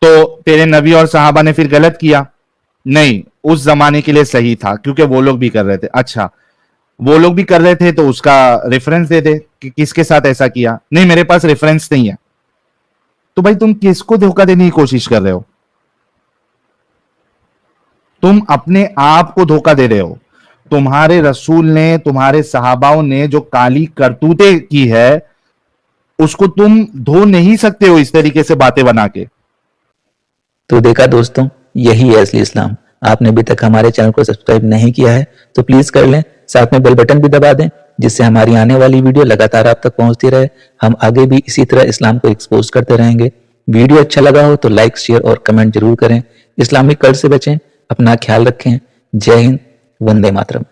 S1: तो तेरे नबी और सहाबा ने फिर गलत किया? नहीं, उस जमाने के लिए सही था क्योंकि वो लोग भी कर रहे थे। अच्छा, वो लोग भी कर रहे थे तो उसका रेफरेंस दे दे कि किसके साथ ऐसा किया। नहीं, मेरे पास रेफरेंस नहीं है। तो भाई तुम किसको धोखा देने की कोशिश कर रहे हो? तुम अपने आप को धोखा दे रहे हो। तुम्हारे रसूल ने, तुम्हारे सहाबाओं ने जो काली करतूतें की है, उसको तुम धो नहीं सकते हो इस तरीके से बातें बना के।
S3: तो देखा दोस्तों, यही है असली इस्लाम। आपने अभी तक हमारे चैनल को सब्सक्राइब नहीं किया है तो प्लीज कर लें, साथ में बेल बटन भी दबा दें, जिससे हमारी आने वाली वीडियो लगातार आप तक पहुंचती रहे। हम आगे भी इसी तरह इस्लाम को एक्सपोज करते रहेंगे। वीडियो अच्छा लगा हो तो लाइक, शेयर और कमेंट जरूर करें। इस्लामिक कल्ट से बचें, अपना ख्याल रखें। जय हिंद, वंदे मातरम।